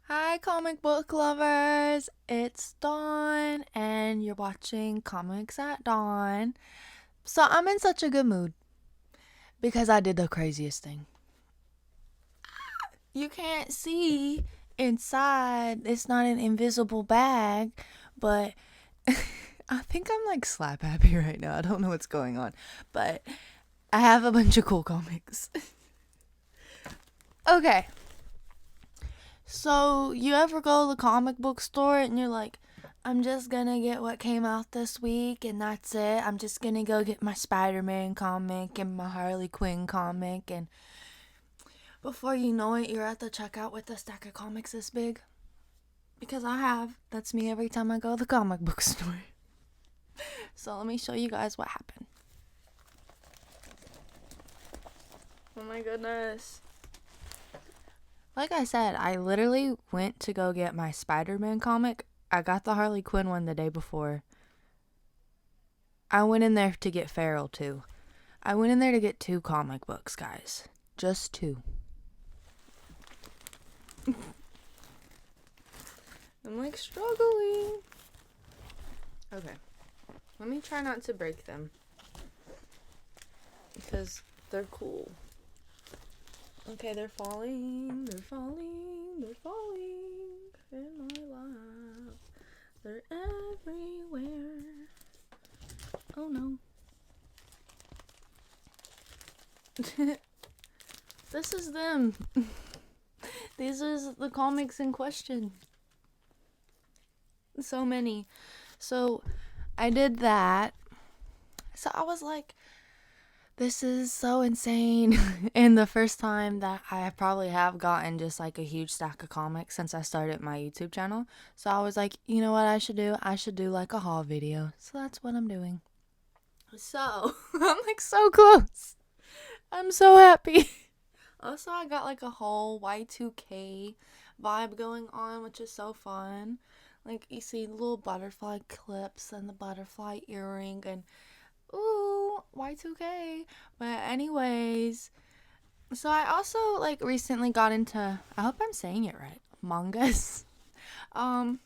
Hi, comic book lovers! It's Dawn, and you're watching Comics at Dawn. So, I'm in such a good mood because I did the craziest thing. You can't see inside, it's not an invisible bag, but I think I'm like slap happy right now. I don't know what's going on, but I have a bunch of cool comics. Okay, so you ever go to the comic book store and you're like, I'm just gonna get what came out this week and that's it. I'm just gonna go get my Spider-Man comic and my Harley Quinn comic, and before you know it, you're at the checkout with a stack of comics this big. Because I have. That's me every time I go to the comic book store. So let me show you guys what happened. Oh my goodness. Like I said, I literally went to go get my Spider-Man comic. I got the Harley Quinn one the day before. I went in there to get Feral too. I went in there to get 2 comic books, guys. Just 2. I'm like struggling. Okay. Let me try not to break them. Because they're cool. Okay, they're falling. They're falling. They're falling in my lap. They're everywhere. Oh no. This is them. These are the comics in question. So many. So I did that. So I was like, this is so insane. And the first time that I probably have gotten just like a huge stack of comics since I started my YouTube channel. So I was like, you know what I should do? I should do like a haul video. So that's what I'm doing. So I'm like so close. I'm so happy. Also, I got like a whole Y2K vibe going on, which is so fun. Like, you see little butterfly clips and the butterfly earring, and ooh, Y2K. But anyways, so I also like recently got into, I hope I'm saying it right, mangas. Um,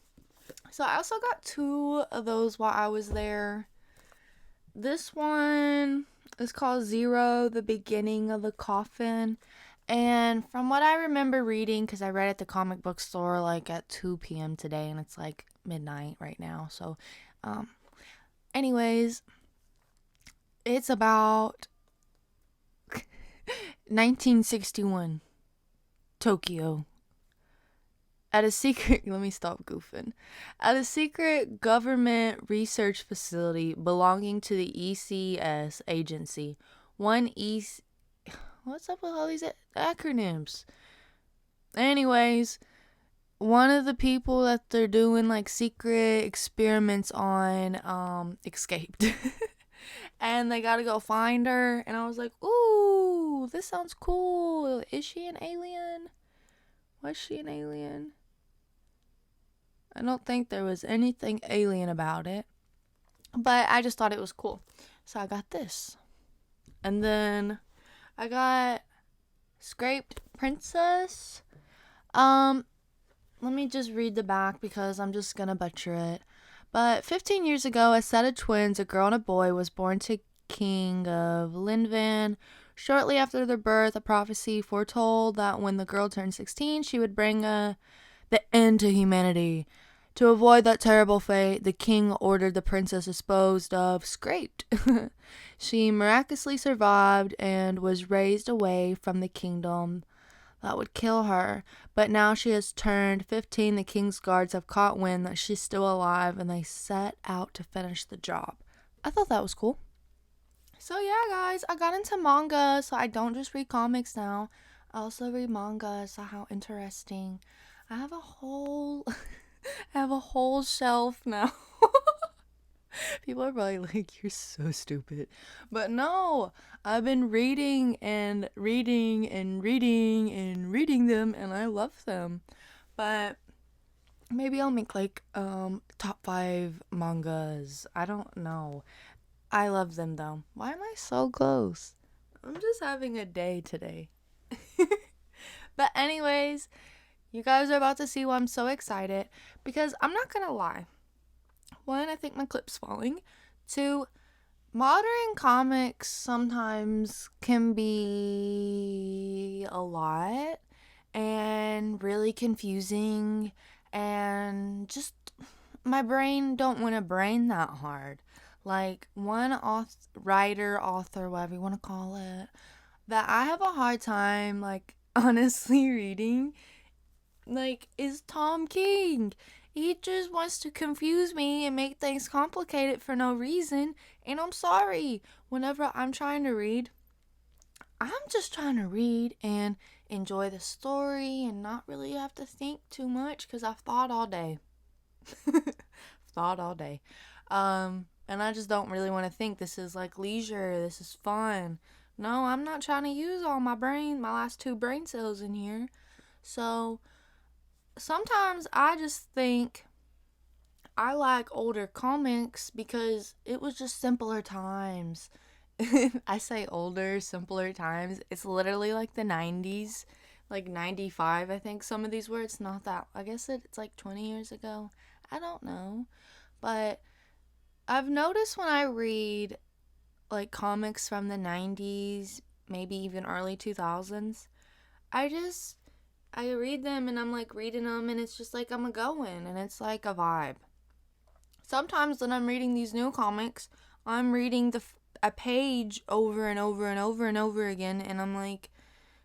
so I also got 2 of those while I was there. This one is called Zero, the Beginning of the Coffin. And from what I remember reading, because I read at the comic book store like at 2 p.m. today, and it's like midnight right now. So, um, anyways, it's about 1961 Tokyo. At a secret, let me stop goofing. At a secret government research facility belonging to the ECS agency, one what's up with all these acronyms? Anyways, one of the people that they're doing like secret experiments on escaped. And they gotta go find her, and I was like, ooh, this sounds cool. Is she an alien? Was she an alien? I don't think there was anything alien about it, but I just thought it was cool. So I got this. And then I got Scraped Princess. Let me just read the back because I'm just gonna butcher it. But 15 years ago, a set of twins, a girl and a boy, was born to King of Linvan. Shortly after their birth, a prophecy foretold that when the girl turned 16, she would bring the end to humanity. To avoid that terrible fate, the king ordered the princess disposed of, scraped. She miraculously survived and was raised away from the kingdom that would kill her. But now she has turned 15. The king's guards have caught wind that she's still alive, and they set out to finish the job. I thought that was cool. So yeah, guys, I got into manga, so I don't just read comics now. I also read manga, so how interesting. I have a whole I have a whole shelf now. People are probably like, you're so stupid. But no, I've been reading and reading and reading and reading them, and I love them. But maybe I'll make like top 5 mangas. I don't know. I love them though. Why am I so close? I'm just having a day today. But anyways, You guys are about to see why I'm so excited because I'm not gonna lie. One, I think my clip's falling. Two, modern comics sometimes can be a lot and really confusing, and just my brain don't want to brain that hard. Like one writer, author, whatever you want to call it, that I have a hard time like honestly reading, like, is Tom King. He just wants to confuse me and make things complicated for no reason. And I'm sorry. Whenever I'm trying to read, I'm just trying to read and enjoy the story and not really have to think too much because I've thought all day. Thought all day. And I just don't really want to think. This is like leisure. This is fun. No, I'm not trying to use all my brain, my last two brain cells in here. So sometimes I just think I like older comics because it was just simpler times. I say older, simpler times. It's literally like the 90s, like 95, I think some of these words. Not that, I guess it's like 20 years ago. I don't know. But I've noticed when I read like comics from the 90s, maybe even early 2000s, I just I read them and I'm like reading them and it's just like I'm a going and it's like a vibe. Sometimes when I'm reading these new comics, I'm reading a page over and over and over and over again and I'm like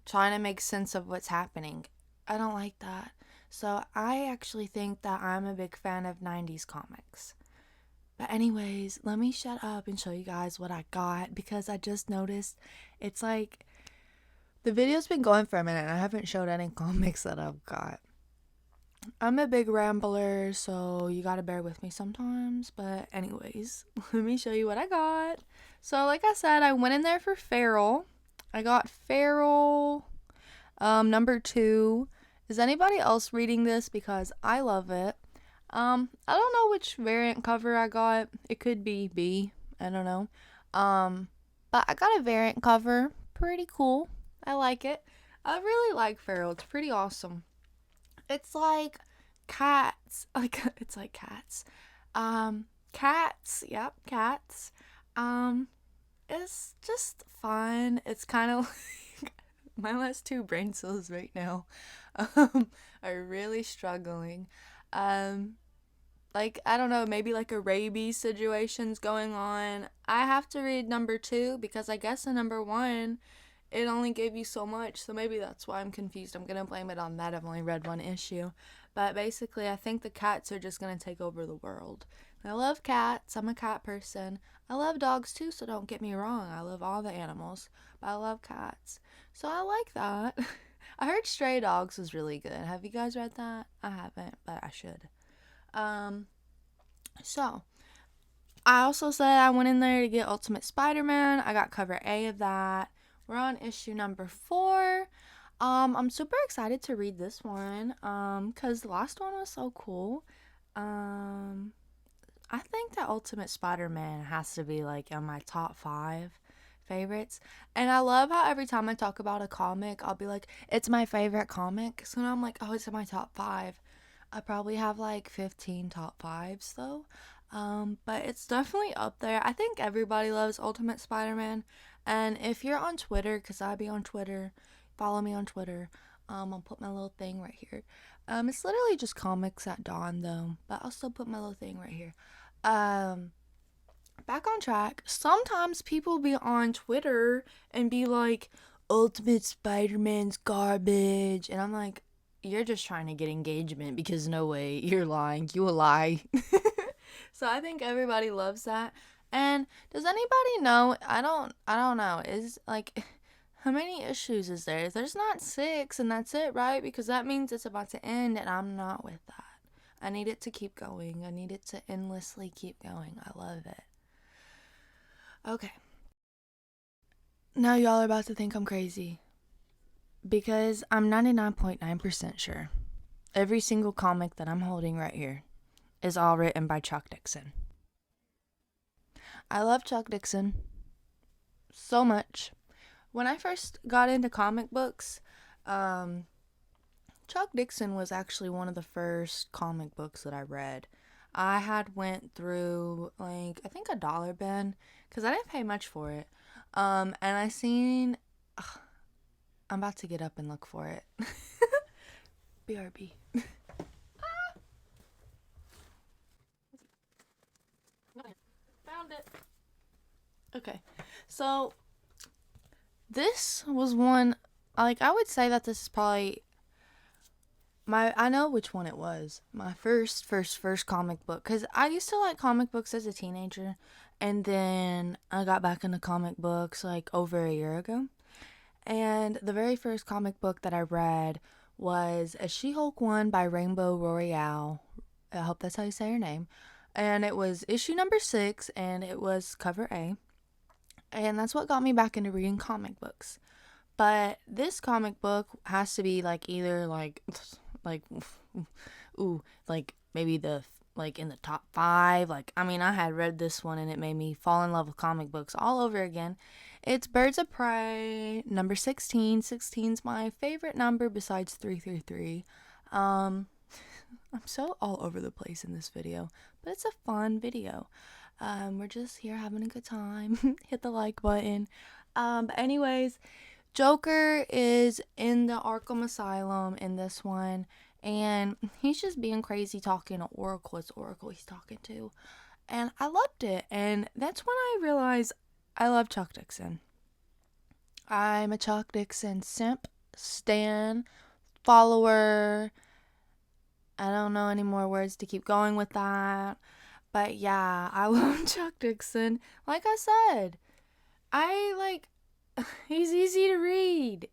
trying to make sense of what's happening. I don't like that. So I actually think that I'm a big fan of 90s comics. But anyways, let me shut up and show you guys what I got because I just noticed it's like the video's been going for a minute and I haven't showed any comics that I've got. I'm a big rambler, so you gotta bear with me sometimes. But anyways, let me show you what I got. So like I said, I went in there for Feral. I got Feral number 2. Is anybody else reading this? Because I love it. I don't know which variant cover I got. It could be B. I don't know. But I got a variant cover. Pretty cool. I like it. I really like Feral. It's pretty awesome. It's like cats. Like it's like cats. Cats. Yep, cats. Um, it's just fun. It's kind of like my last two brain cells right now are really struggling. Um, like I don't know, maybe like a rabies situation's going on. I have to read number 2 because I guess in number 1 it only gave you so much, so maybe that's why I'm confused. I'm gonna blame it on that. I've only read one issue. But basically, I think the cats are just gonna take over the world. I love cats. I'm a cat person. I love dogs too, so don't get me wrong. I love all the animals, but I love cats. So I like that. I heard Stray Dogs was really good. Have you guys read that? I haven't, but I should. Um, so I also said I went in there to get Ultimate Spider-Man. I got cover A of that. We're on issue number 4. I'm super excited to read this one. Cause the last one was so cool. I think that Ultimate Spider-Man has to be like in my top 5 favorites. And I love how every time I talk about a comic, I'll be like, it's my favorite comic. So now I'm like, oh, it's in my top 5. I probably have like 15 top 5s though. But it's definitely up there. I think everybody loves Ultimate Spider-Man. And if you're on Twitter, because I be on Twitter, follow me on Twitter. I'll put my little thing right here. It's literally just comics at dawn though, but I'll still put my little thing right here. Um, Back on track. Sometimes people be on Twitter and be like, Ultimate Spider-Man's garbage. And I'm like, you're just trying to get engagement because no way, you're lying. You a lie. So I think everybody loves that. And does anybody know? I don't know. Is like how many issues is there? There's not 6 and that's it, right? Because that means it's about to end and I'm not with that. I need it to keep going. I need it to endlessly keep going. I love it. Okay. Now y'all are about to think I'm crazy. Because I'm 99.9% sure every single comic that I'm holding right here is all written by Chuck Dixon. I love Chuck Dixon so much. When I first got into comic books, Chuck Dixon was actually one of the first comic books that I read. I had went through like I think a dollar bin because I didn't pay much for it. And I seen. Ugh, I'm about to get up and look for it. BRB. Found it. Okay, so this was one. Like I would say that this is probably I know which one it was. My first comic book, cuz I used to like comic books as a teenager, and then I got back into comic books like over a year ago. And the very first comic book that I read was a She-Hulk one by Rainbow Royale. I hope that's how you say her name. And it was issue number 6, and it was cover A. And that's what got me back into reading comic books. But this comic book has to be like either like ooh, like maybe the like in the top 5. Like I mean, I had read this one and it made me fall in love with comic books all over again. It's Birds of Prey number 16. 16's my favorite number besides 333. I'm so all over the place in this video, but it's a fun video. We're just here having a good time. Hit the like button. But anyways, Joker is in the Arkham Asylum in this one, and he's just being crazy talking to Oracle. It's Oracle he's talking to. And I loved it, and that's when I realized I love Chuck Dixon. I'm a Chuck Dixon simp, stan, follower. I don't know any more words to keep going with that. But yeah, I love Chuck Dixon. Like I said, I like he's easy to read.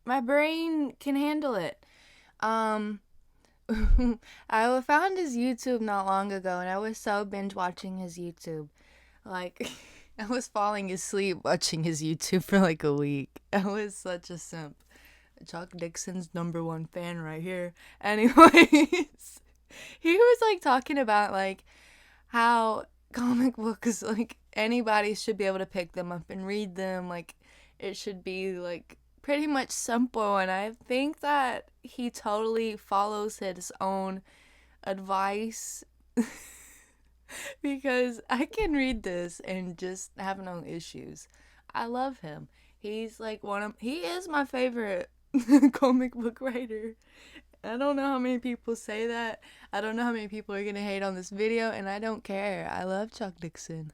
My brain can handle it. I found his YouTube not long ago, and I was so binge watching his YouTube. Like, I was falling asleep watching his YouTube for like a week. I was such a simp. Chuck Dixon's #1 fan right here. Anyways, he was like talking about like how comic books, like anybody should be able to pick them up and read them. Like it should be like pretty much simple, and I think that he totally follows his own advice because I can read this and just have no issues. I love him. He's like he is my favorite comic book writer. I don't know how many people say that. I don't know how many people are gonna hate on this video, and I don't care. I love Chuck Dixon.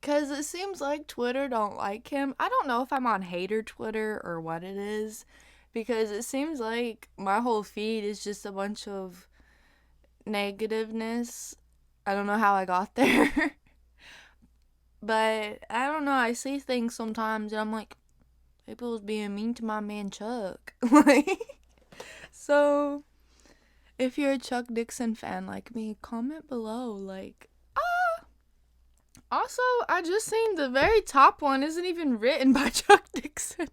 Cause it seems like Twitter don't like him. I don't know if I'm on hater Twitter or what it is, because it seems like my whole feed is just a bunch of negativeness. I don't know how I got there. But I don't know, I see things sometimes and I'm like, people's being mean to my man Chuck. Like, so if you're a Chuck Dixon fan like me, comment below. Like, also, I just seen the very top one isn't even written by Chuck Dixon.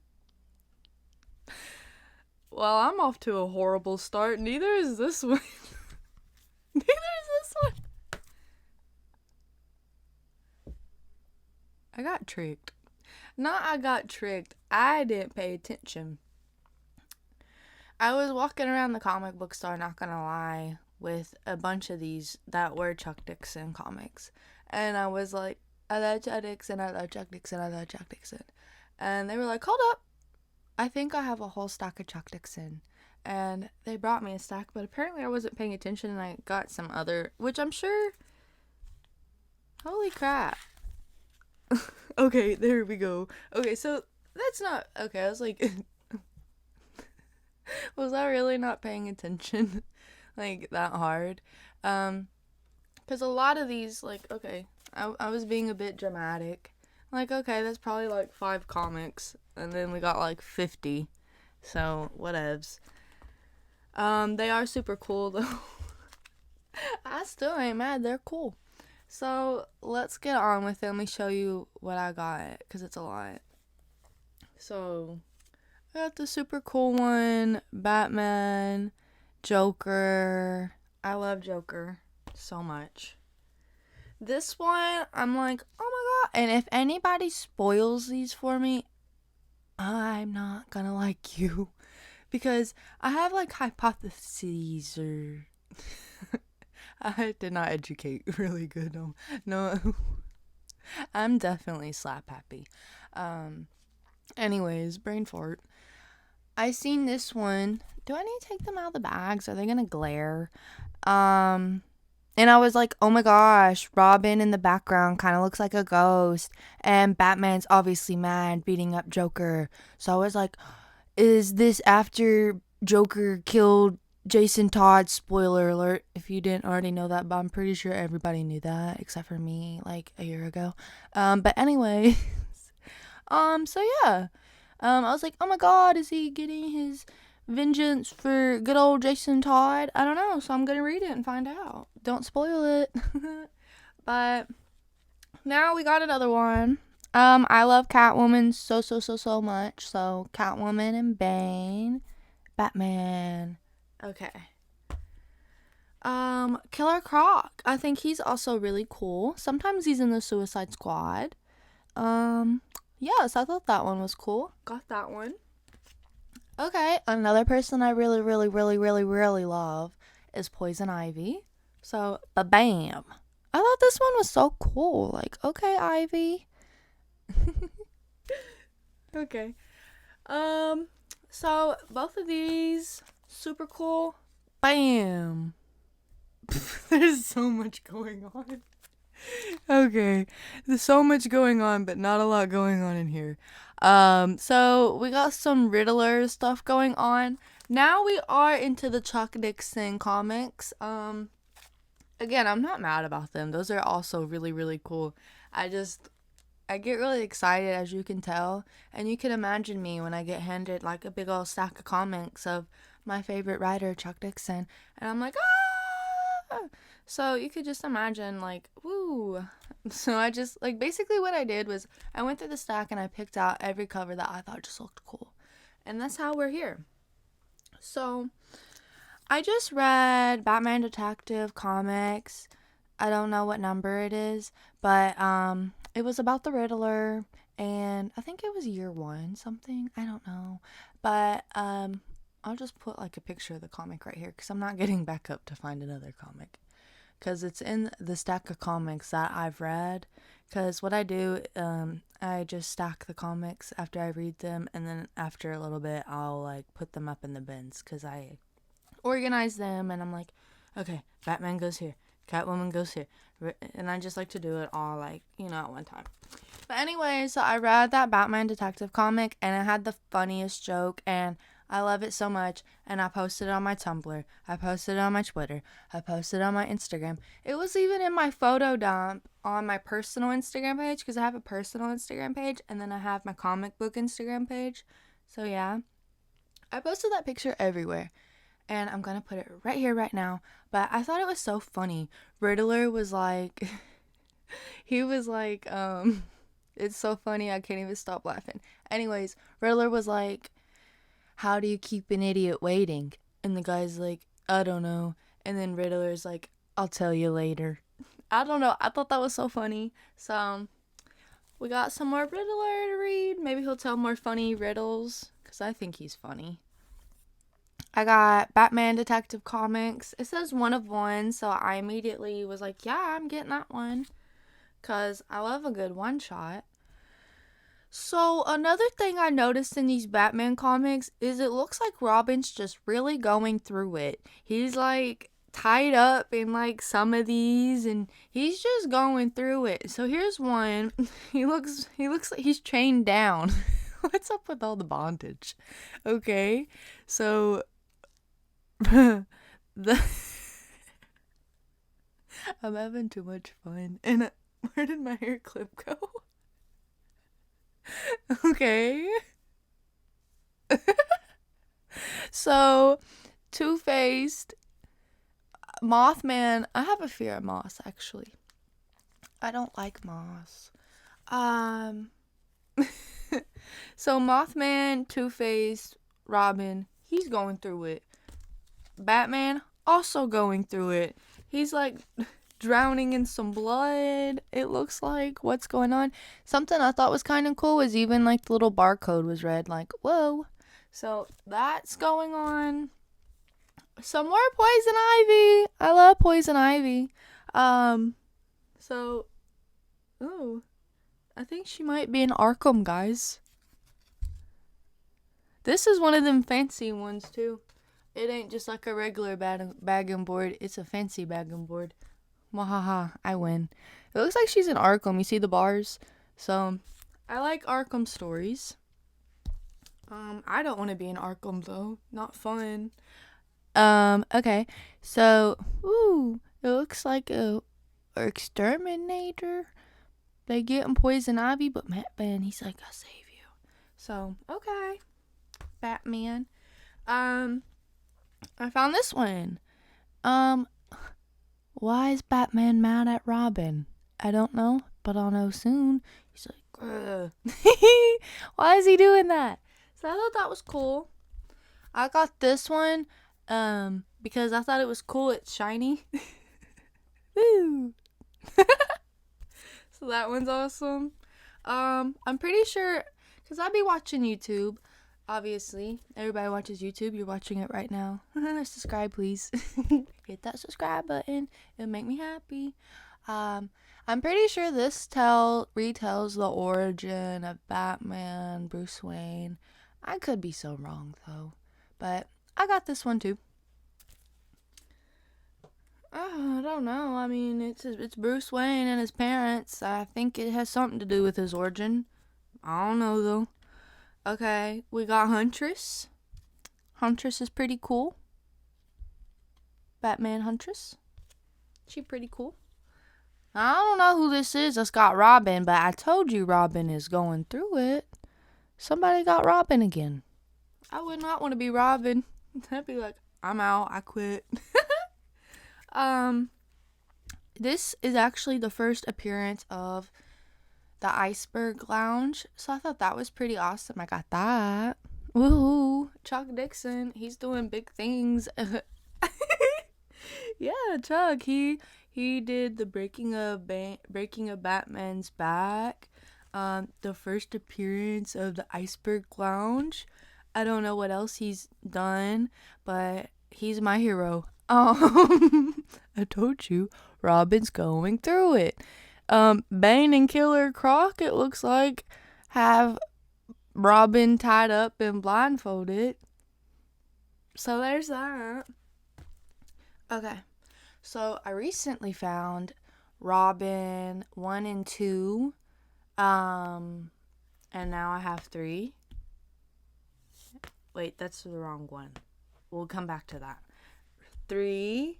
Well, I'm off to a horrible start. Neither is this one. Neither is this one. I got tricked. Not I got tricked. I didn't pay attention. I was walking around the comic book store, not gonna lie, with a bunch of these that were Chuck Dixon comics. And I was like, I love Chuck Dixon, I love Chuck Dixon, I love Chuck Dixon. And they were like, hold up. I think I have a whole stack of Chuck Dixon. And they brought me a stack, but apparently I wasn't paying attention and I got some other, which I'm sure, holy crap. Okay, there we go. Okay, so that's not, okay, I was like, was I really not paying attention like that hard? Because a lot of these, like, okay, I was being a bit dramatic. Like, okay, that's probably like 5 comics, and then we got like 50, so whatevs. They are super cool though. I still ain't mad, they're cool. So let's get on with it. Let me show you what I got, because it's a lot. So I got the super cool one, Batman, Joker. I love Joker so much. This one, I'm like, oh my god. And if anybody spoils these for me, I'm not gonna like you. because I have like hypotheses or I did not educate really good. No, I'm definitely slap happy. Anyways, brain fart. I seen this one. Do I need to take them out of the bags? Are they gonna glare? And I was like, oh my gosh, Robin in the background kind of looks like a ghost. And Batman's obviously mad, beating up Joker. So I was like, is this after Joker killed Jason Todd? Spoiler alert, if you didn't already know that, but I'm pretty sure everybody knew that, except for me, like a year ago. But anyway, so yeah. I was like, oh my god, is he getting his vengeance for good old Jason Todd? I don't know, so I'm gonna read it and find out. Don't spoil it. But now we got another one. I love Catwoman so much. So Catwoman and Bane, Batman. Okay. Killer Croc. I think he's also really cool. Sometimes he's in the Suicide Squad. Yes, I thought that one was cool. Got that one. Okay, another person I really love is Poison Ivy. So, bam. I thought this one was so cool. Like, okay, Ivy. Okay. So both of these super cool. Bam. There's so much going on. Okay. There's so much going on, but not a lot going on in here. So we got some Riddler stuff going on. Now we are into the Chuck Dixon comics. Again, I'm not mad about them. Those are also really cool. I get really excited, as you can tell, and you can imagine me when I get handed like a big old stack of comics of my favorite writer, Chuck Dixon, and I'm like, ah! So you could just imagine, like, woo. So I just, like, basically what I did was I went through the stack and I picked out every cover that I thought just looked cool, and that's how we're here. So I just read Batman Detective Comics. I don't know what number it is, but it was about the Riddler, and I think it was year 1 something. I don't know, but I'll just put like a picture of the comic right here because I'm not getting back up to find another comic because it's in the stack of comics that I've read. Because what I do, I just stack the comics after I read them, and then after a little bit, I'll like put them up in the bins because I organize them, and I'm like, okay, Batman goes here, Catwoman goes here, and I just like to do it all, like, at one time. But anyway, so I read that Batman Detective comic, and it had the funniest joke, and I love it so much, and I posted it on my Tumblr, I posted it on my Twitter, I posted it on my Instagram. It was even in my photo dump on my personal Instagram page, because I have a personal Instagram page, and then I have my comic book Instagram page. So yeah, I posted that picture everywhere. And I'm going to put it right here, right now. But I thought it was so funny. Riddler was like, he was like, it's so funny, I can't even stop laughing. Anyways, Riddler was like, how do you keep an idiot waiting? And the guy's like, I don't know. And then Riddler's like, I'll tell you later. I don't know. I thought that was so funny. So we got some more Riddler to read. Maybe he'll tell more funny riddles, because I think he's funny. I got Batman Detective Comics. It says 1 of 1, so I immediately was like, yeah, I'm getting that one, because I love a good one-shot. So another thing I noticed in these Batman comics is it looks like Robin's just really going through it. He's like tied up in like some of these, and he's just going through it. So here's one. He looks like he's chained down. What's up with all the bondage? Okay, so I'm having too much fun. And where did my hair clip go? Okay. So, Two-Faced, Mothman. I have a fear of moss, actually. I don't like moss. So Mothman, Two-Faced, Robin, he's going through it. Batman, also going through it. He's like drowning in some blood, it looks like. What's going on? Something I thought was kind of cool was even like the little barcode was red, like, whoa. So that's going on. Some more Poison Ivy. I love Poison Ivy. So, oh, I think she might be an Arkham, guys. This is one of them fancy ones, too. It ain't just like a regular bagging board. It's a fancy bagging board. Wahaha, I win. It looks like she's in Arkham. You see the bars? So, I like Arkham stories. I don't want to be in Arkham, though. Not fun. Okay. So, it looks like a exterminator. They getting Poison Ivy, but Batman, he's like, I'll save you. So, okay. Batman. I found this one. Why is Batman mad at Robin? I don't know, but I'll know soon. He's like, ugh. Why is he doing that? So I thought that was cool. I got this one, because I thought it was cool. It's shiny. Woo. So that one's awesome. I'm pretty sure, because I be watching YouTube. Obviously, everybody watches YouTube. You're watching it right now. Subscribe, please. Hit that subscribe button. It'll make me happy. I'm pretty sure this retells the origin of Batman, Bruce Wayne. I could be so wrong, though. But I got this one, too. I don't know. I mean, it's Bruce Wayne and his parents. I think it has something to do with his origin. I don't know, though. Okay, we got Huntress. Huntress is pretty cool. Batman Huntress. She pretty cool. I don't know who this is that's got Robin, but I told you Robin is going through it. Somebody got Robin again. I would not want to be Robin. I'd be like, I'm out. I quit. This is actually the first appearance of the Iceberg Lounge, so I thought that was pretty awesome. I got that. Woohoo! Chuck Dixon, he's doing big things. Yeah, Chuck, he did the breaking of Batman's back. The first appearance of the Iceberg Lounge. I don't know what else he's done, but he's my hero. I told you, Robin's going through it. Bane and Killer Croc, it looks like, have Robin tied up and blindfolded. So there's that. Okay. So I recently found Robin 1 and 2. And now I have 3. Wait, that's the wrong one. We'll come back to that. 3,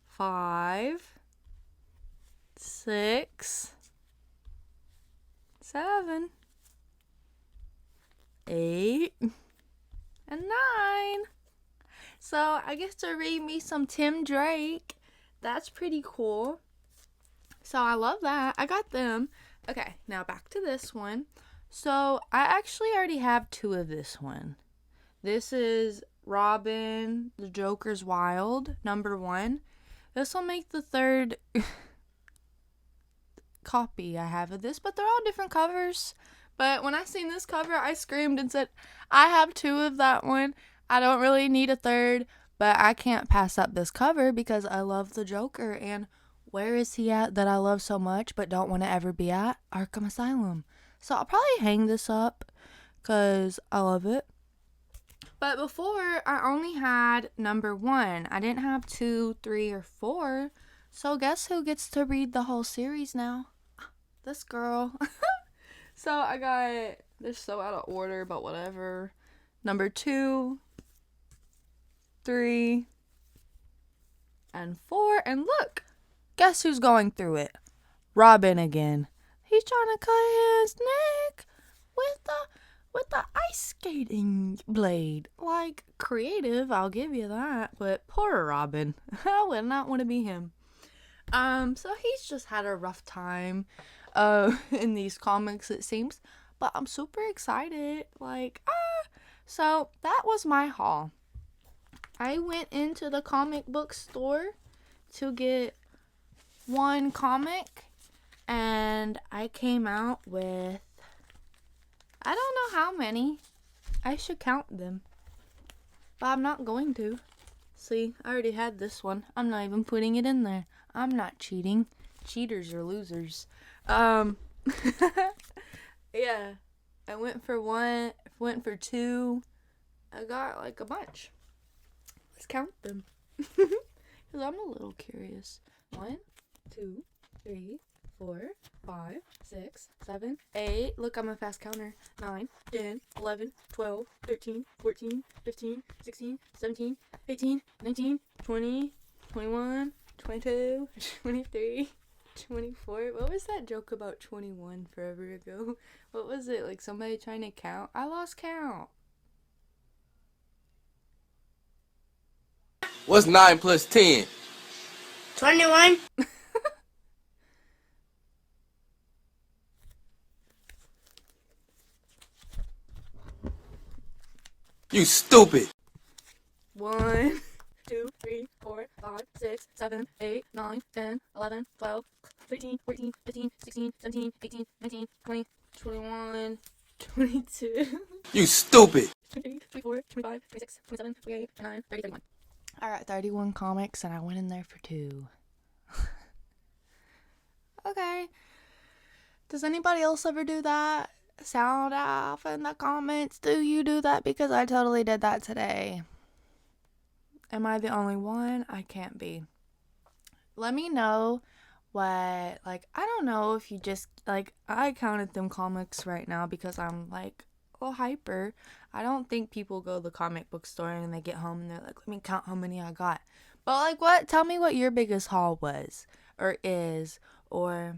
5, 6, 7, 8, and 9. So I get to read me some Tim Drake. That's pretty cool. So I love that. I got them. Okay, now back to this one. So I actually already have 2 of this one. This is Robin, the Joker's Wild, number 1. This will make the 3rd copy I have of this, but they're all different covers. But when I seen this cover, I screamed and said, I have 2 of that one. I don't really need a 3rd, but I can't pass up this cover because I love the Joker. And where is he at that I love so much but don't want to ever be at? Arkham Asylum. So I'll probably hang this up because I love it. But before, I only had number 1. I didn't have 2, 3, or 4. So guess who gets to read the whole series now? This girl. So I got, they're so out of order, but whatever. Number 2, 3, and 4. And look, guess who's going through it? Robin again. He's trying to cut his neck with the ice skating blade. Like, creative, I'll give you that. But poor Robin. I would not want to be him. So he's just had a rough time in these comics, it seems. But I'm super excited. So that was my haul. I went into the comic book store to get one comic, and I came out with, I don't know how many. I should count them. But I'm not going to. See, I already had this one. I'm not even putting it in there. I'm not cheating. Cheaters are losers. Yeah. I went for one, went for two. I got like a bunch. Let's count them. Because I'm a little curious. 1, 2, 3, 4, 5, 6, 7, 8. Look, I'm a fast counter. 9, 10, 11, 12, 13, 14, 15, 16, 17, 18, 19, 20, 21, 22, 23, 24. What was that joke about 21 forever ago? What was it? Like somebody trying to count? I lost count. What's 9 plus 10? 21. You stupid. 1, 2, 3, 4, 5, 6, 7, 8, 9, 10, 11, 12, 13, 14, 15, 16, 17, 18, 19, 20, 21, 22, You stupid. 23, 24, 25, 26, 27, 28, 29, 30, 31. Alright, 31 comics, and I went in there for 2. Okay. Does anybody else ever do that? Sound off in the comments. Do you do that? Because I totally did that today. Am I the only one? I can't be. Let me know what, like, I don't know if you just, like, I counted them comics right now because I'm, like, a little hyper. I don't think people go to the comic book store and they get home and they're like, let me count how many I got. But, like, what? Tell me what your biggest haul was or is, or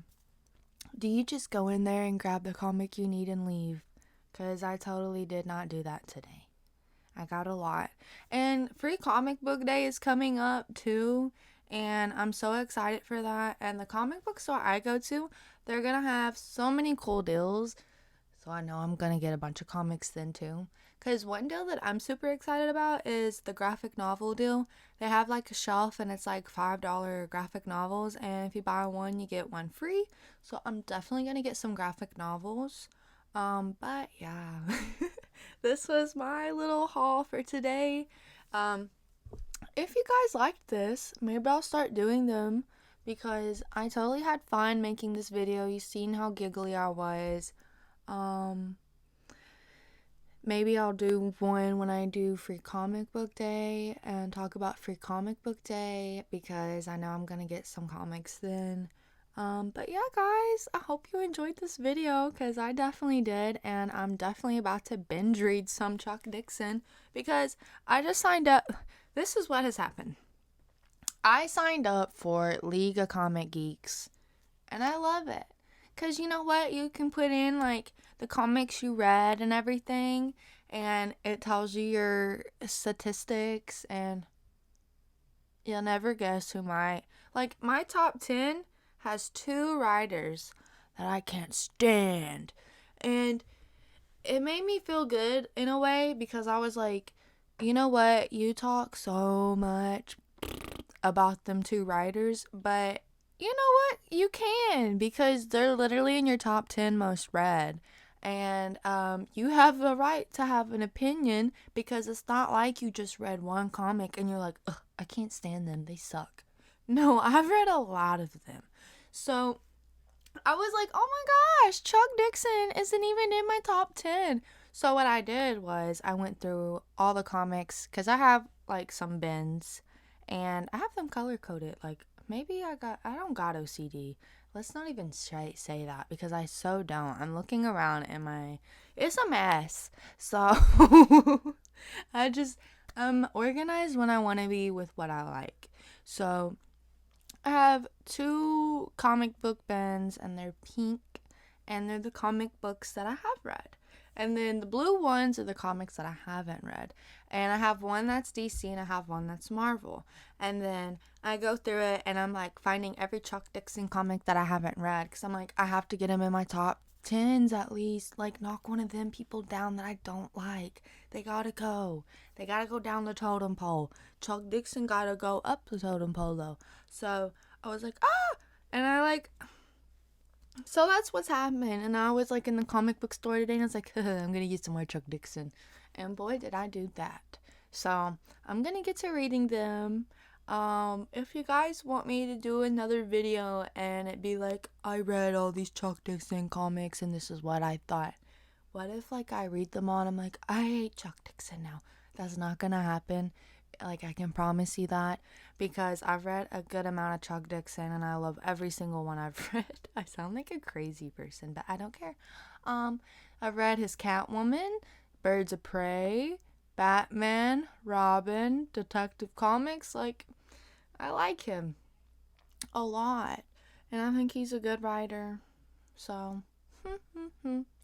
do you just go in there and grab the comic you need and leave? Because I totally did not do that today. I got a lot. And Free Comic Book Day is coming up too. And I'm so excited for that. And the comic book store I go to, they're going to have so many cool deals. So I know I'm going to get a bunch of comics then too. Because one deal that I'm super excited about is the graphic novel deal. They have like a shelf and it's like $5 graphic novels. And if you buy one, you get one free. So I'm definitely going to get some graphic novels. But yeah, this was my little haul for today. If you guys liked this, maybe I'll start doing them because I totally had fun making this video. You've seen how giggly I was. Maybe I'll do one when I do Free Comic Book Day and talk about Free Comic Book Day because I know I'm gonna get some comics then. But yeah, guys, I hope you enjoyed this video because I definitely did, and I'm definitely about to binge read some Chuck Dixon because I just signed up. This is what has happened. I signed up for League of Comic Geeks, and I love it. Because you know what? You can put in, like, the comics you read and everything, and it tells you your statistics, and you'll never guess who my top 10 has 2 writers that I can't stand. And it made me feel good in a way because I was like, you know what? You talk so much about them 2 writers, but you know what? You can because they're literally in your top 10 most read. And you have the right to have an opinion because it's not like you just read one comic and you're like, ugh, I can't stand them. They suck. No, I've read a lot of them. So I was like, oh my gosh, Chuck Dixon isn't even in my top 10. So what I did was I went through all the comics because I have like some bins and I have them color coded. Like maybe I don't got OCD. Let's not even say that because I so don't. I'm looking around and it's a mess. So I'm organized when I want to be with what I like. So I have 2 comic book bins and they're pink and they're the comic books that I have read. And then the blue ones are the comics that I haven't read. And I have one that's DC and I have one that's Marvel. And then I go through it and I'm like finding every Chuck Dixon comic that I haven't read. Because I'm like, I have to get them in my top 10s at least. Like knock one of them people down that I don't like. They gotta go. They gotta go down the totem pole. Chuck Dixon gotta go up the totem pole though. So I was like, ah! And so that's what's happened. And I was like in the comic book store today and I was like, I'm gonna get some more Chuck Dixon. And boy, did I do that. So I'm gonna get to reading them. If you guys want me to do another video and it be like, I read all these Chuck Dixon comics and this is what I thought. What if like I read them all and I'm like, I hate Chuck Dixon now? That's not gonna happen. Like, I can promise you that, because I've read a good amount of Chuck Dixon and I love every single one I've read. I sound like a crazy person, but I don't care. I've read his Catwoman, Birds of Prey, Batman, Robin, Detective Comics. Like, I like him a lot, and I think he's a good writer. So,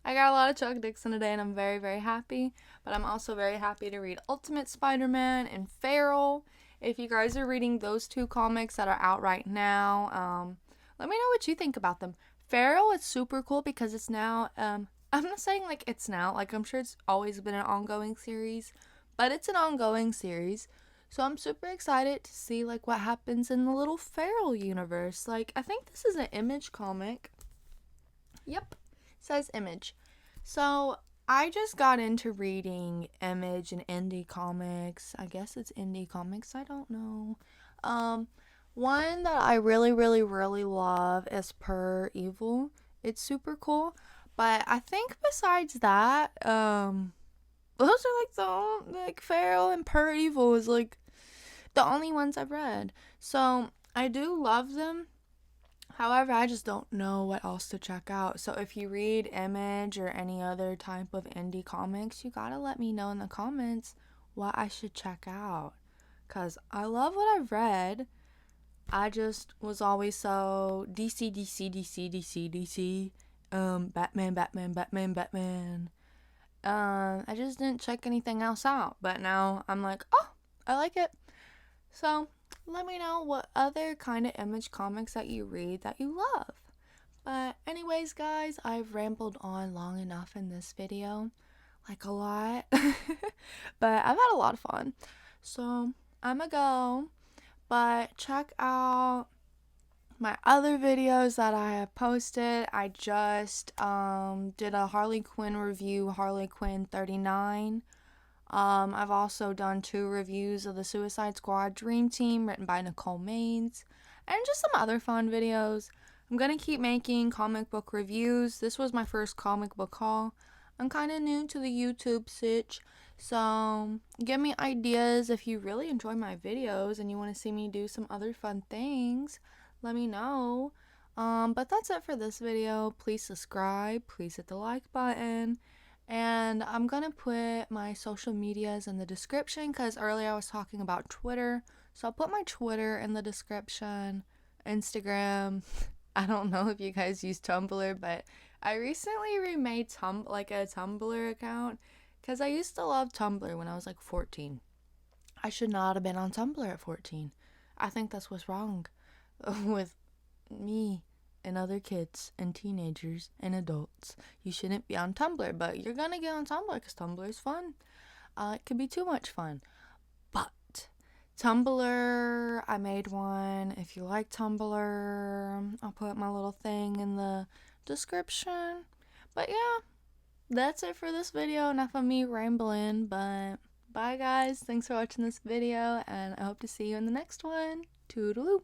I got a lot of Chuck Dixon today, and I'm very, very happy. But I'm also very happy to read Ultimate Spider-Man and Feral. If you guys are reading those two comics that are out right now, let me know what you think about them. Feral is super cool because it's now, I'm not saying like it's now, like I'm sure it's always been an ongoing series, but it's an ongoing series. So I'm super excited to see like what happens in the little Feral universe. Like, I think this is an Image comic. Yep, says Image. So I just got into reading Image and indie comics. I guess it's indie comics. I don't know. One that I really, really, really love is Per Evil. It's super cool. But I think besides that, those are like like Feral and Per Evil is like the only ones I've read. So I do love them. However, I just don't know what else to check out. So if you read Image or any other type of indie comics, you gotta let me know in the comments what I should check out. Because I love what I've read. I just was always so DC, DC, DC, DC, DC. Batman, Batman, Batman, Batman. I just didn't check anything else out. But now I'm like, oh, I like it. So let me know what other kind of Image comics that you read that you love. But anyways, guys, I've rambled on long enough in this video. Like a lot. But I've had a lot of fun. So I'ma go. But check out my other videos that I have posted. I just did a Harley Quinn review, Harley Quinn 39. I've also done 2 reviews of the Suicide Squad Dream Team written by Nicole Maines, and just some other fun videos. I'm gonna keep making comic book reviews. This was my first comic book haul. I'm kind of new to the YouTube sitch, so give me ideas if you really enjoy my videos and you want to see me do some other fun things. Let me know. But that's it for this video. Please subscribe. Please hit the like button. And I'm gonna put my social medias in the description because earlier I was talking about Twitter. So I'll put my Twitter in the description, Instagram. I don't know if you guys use Tumblr, but I recently remade like a Tumblr account because I used to love Tumblr when I was like 14. I should not have been on Tumblr at 14. I think that's what's wrong with me and other kids and teenagers and adults. You shouldn't be on Tumblr, but you're gonna get on Tumblr because Tumblr is fun. It could be too much fun. But Tumblr, I made one. If you like Tumblr, I'll put my little thing in the description. But yeah, that's it for this video. Enough of me rambling, but bye guys. Thanks for watching this video, and I hope to see you in the next one. Toodaloo.